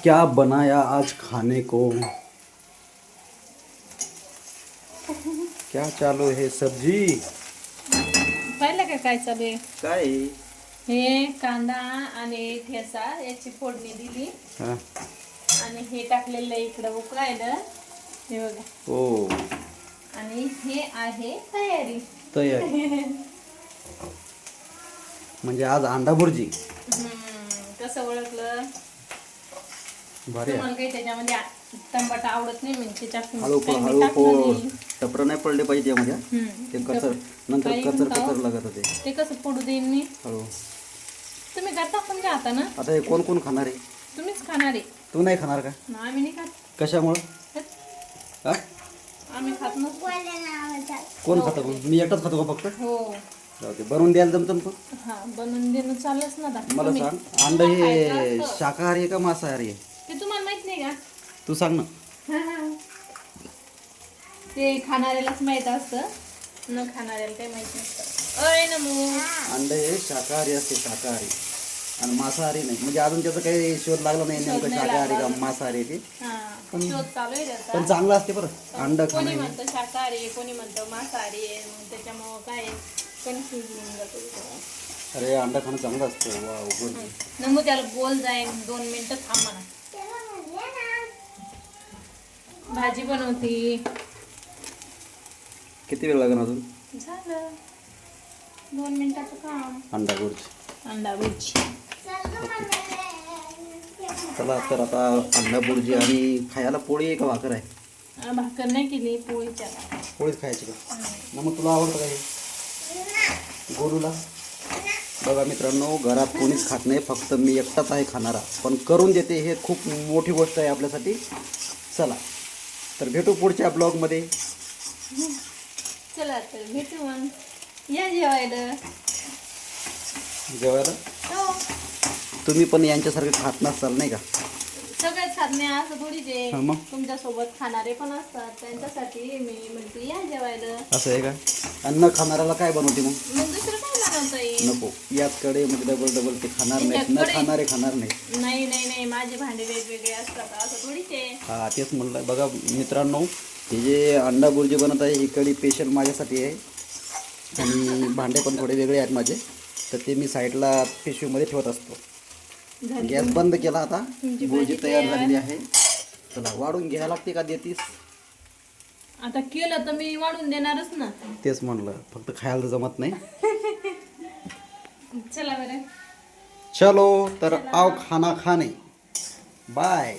क्या बनाया आज खाने को? क्या चालू है सब्जी? पाहिलं का काय चालू आहे? काय? हे कांदा आणि ठेचा याची फोडणी दिली हा. आणि हे टाकलेलं आहे इकडं उकळायला. हे बघा. ओ आणि हे आहे तयारी. तयारी. म्हणजे आज अंडा भुर्जी. कसं ओळखलं? भारी तुम्हाला काही त्याच्यामध्ये टमाटा आवडत नाही म्हणजे त्याच्यात हळू काही मी हळू टाकलं नाही. टपर नाही पडले पाहिजे म्हणजे ते कचर नंतर काही कचर म्हणता हो? कचर लागत होते. ते कसं फोडू देईन मी? हळू. तुम्ही करता पण आता ना? आता हे कोण कोण खाणार आहे? तुम्हीच खाणार आहे. तू नाही खाणार का? आम्ही नाही खात. कशामुळं? हा? आम्ही खात नसतो. कोण खातं मग? मी एकटाच खातो का फक्त? हो. जाऊ दे. बनवून द्यायला जमतं ना पण? हा बनवून देणं चाललंच ना आता. मला तुम्ही- सांग अंडा हे खायचं असतं. शाकाहारी आहे का मांसाहारी आहे? ते तुम्हाला माहित नाही का? तू सांग ना. ते खाणाऱ्यालाच माहित असतं, न खाणाऱ्याला काही माहित नसतं. अय नमो. अंडा हे शाकाहारी असते, शाकाहारी आणि मांसाहारी नाही. म्हणजे अजून त्याचा काही शोध लागला नाही नेमकं नाही शाकाहारी का लागला. मांसाहारी आहे ते. हा शोध चालू आहे त्याचा. पण चांगलं असते बरं अंडा कोणी खाणं. म्हणतं शाकाहारी आहे, कोणी म्हणतं मांसाहारी आहे. मग त्याच्यामुळं काय कन्फ्युज होऊन जातो. अरे अंडा खाणं चांगलं असतं. वा गुड. नमो त्याला बोल जाईन 2 मिनिटं थांब म्हणा. भाजी बनवती. किती वेळ लागेल अजून? झालं 2 मिनिटाचं काम. अंडा गुड. अंडा भुर्जी. चला तर आता अंडा बुर्जी आणि खायला पोळी आहे का भाकर आहे? भाकर नाही केली, पोळीच्या. पोळीच खायची का? ना मग तुला आवडतं का हे गोलूला? बघा मित्रांनो, घरात कोणीच खात नाही, फक्त मी एकटाच आहे खाणारा. पण करून देते हे खूप मोठी गोष्ट आहे आपल्यासाठी. चला तर भेटू पुढच्या ब्लॉगमध्ये. चला तर भेटू मग. या जेवायला. जेवायला हो. तुम्ही पण यांच्यासारखं खात नसाल नाही का? सगळेच खात नाही असं थोडीच आहे. हा मग? तुमच्या सोबत खाणारे पण असतात, त्यांच्यासाठी मी म्हणते या जेवायला. असं आहे का? आणि न खाणाऱ्याला काय बनवते मग? मग दुसरं काय बनवता येईल? नको. याचकडे म्हणजे डबल डबल ते खाणार नाहीत, न खाणारे खाणार नाही. नाही नाही नाही, माझे भांडे वेगवेगळे असतात असं थोडीच आहे. हा तेच म्हणलं. बघा मित्रांनो, हे जे अंडा बुर्जी बनत आहे ही कढी स्पेशल माझ्यासाठी आहे. आणि भांडे पण थोडे वेगळे आहेत माझे, तर ते मी साईडला पिशवीमध्ये ठेवत असतो. झाली गॅस बंद केला. आता तुमची बुर्जी भाजी तयार तयार. झालेली आहे. चला वाढून घ्यायला लागते का देतीस? आता केलं तर मी वाढून देणारच ना. तेच म्हणलं, फक्त खायला जमत नाही. चला बरं. चलो तर आओ खाना खाने. बाय.